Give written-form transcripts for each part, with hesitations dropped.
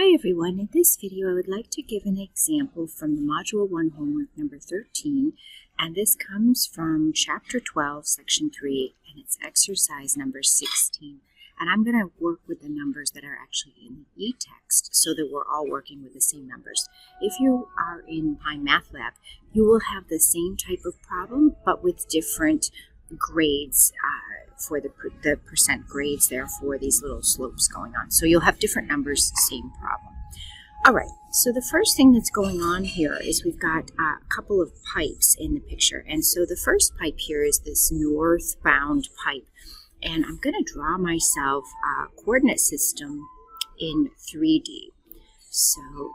Hi everyone, in this video I would like to give an example from the Module 1 homework number 13, and this comes from Chapter 12, Section 3, and it's exercise number 16. And I'm going to work with the numbers that are actually in the e-text so that we're all working with the same numbers. If you are in my math lab, you will have the same type of problem, but with different grades for the percent grades there for these little slopes going on. So you'll have different numbers, same problem. All right, so the first thing that's going on here is we've got a couple of pipes in the picture. And so the first pipe here is this northbound pipe. And I'm going to draw myself a coordinate system in 3D. So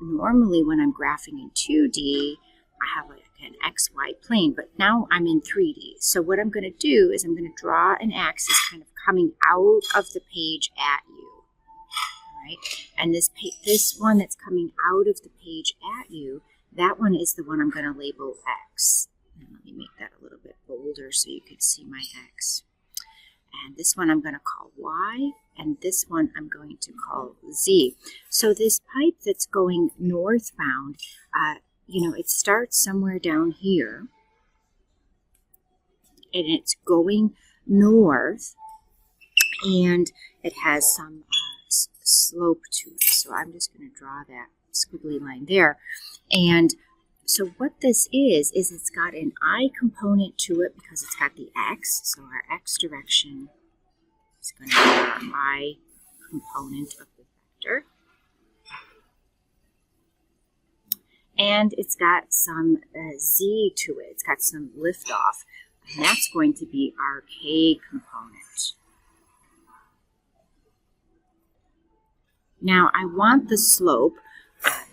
normally when I'm graphing in 2D, I have an XY plane, but now I'm in 3D. So what I'm going to do is I'm going to draw an axis kind of coming out of the page at you. All right? And this one that's coming out of the page at you, that one is the one I'm going to label X. And let me make that a little bit bolder so you can see my X. And this one I'm going to call Y, and this one I'm going to call Z. So this pipe that's going northbound, it starts somewhere down here, and it's going north, and it has some slope to it. So I'm just going to draw that squiggly line there. And so what this is it's got an I component to it because it's got the X. So our X direction is going to be our I component of the vector. And it's got some Z to it. It's got some liftoff. And that's going to be our K component. Now I want the slope,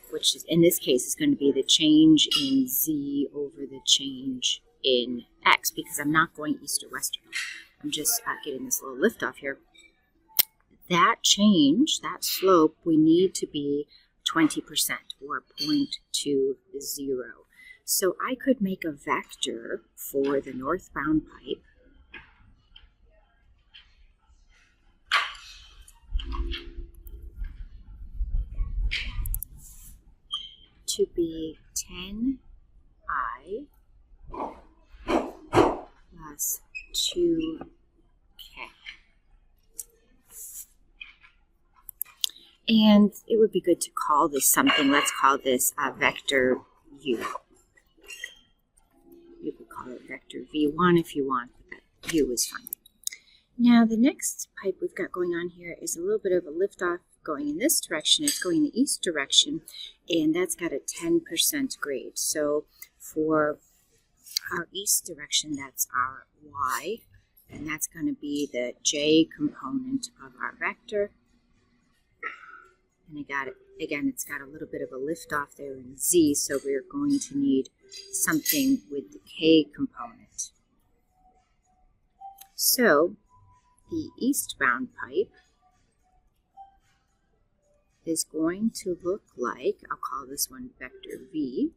which is, in this case is going to be the change in Z over the change in X, because I'm not going east or west. I'm just getting this little liftoff here. That change, that slope, we need to be 20% or 0.20. So I could make a vector for the northbound pipe to be 10I plus 2K. And it would be good to call this something. Let's call this vector U. You could call it vector V1 if you want, but that U is fine. Now the next pipe we've got going on here is a little bit of a liftoff going in this direction. It's going the east direction, and that's got a 10% grade. So for our east direction, that's our Y, and that's going to be the J component of our vector. And again, it's got a little bit of a liftoff there in Z, so we're going to need something with the K component. So the eastbound pipe is going to look like, I'll call this one vector V,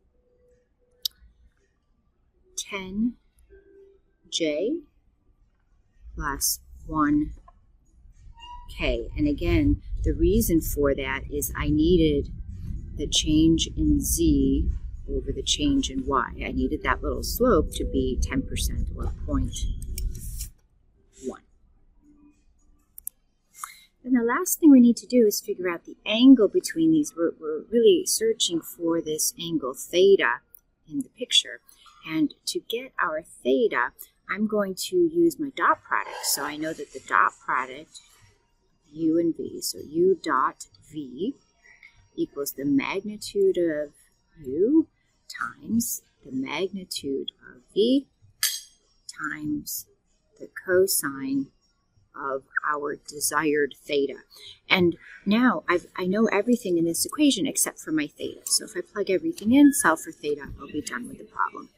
10J plus 1K. And again, the reason for that is I needed the change in Z over the change in Y. I needed that little slope to be 10% or 0.1. And the last thing we need to do is figure out the angle between these. We're really searching for this angle theta in the picture. And to get our theta, I'm going to use my dot product. So I know that the dot product, U and V, so U dot V equals the magnitude of U times the magnitude of V times the cosine of our desired theta. And now I know everything in this equation except for my theta. So if I plug everything in, solve for theta, I'll be done with the problem.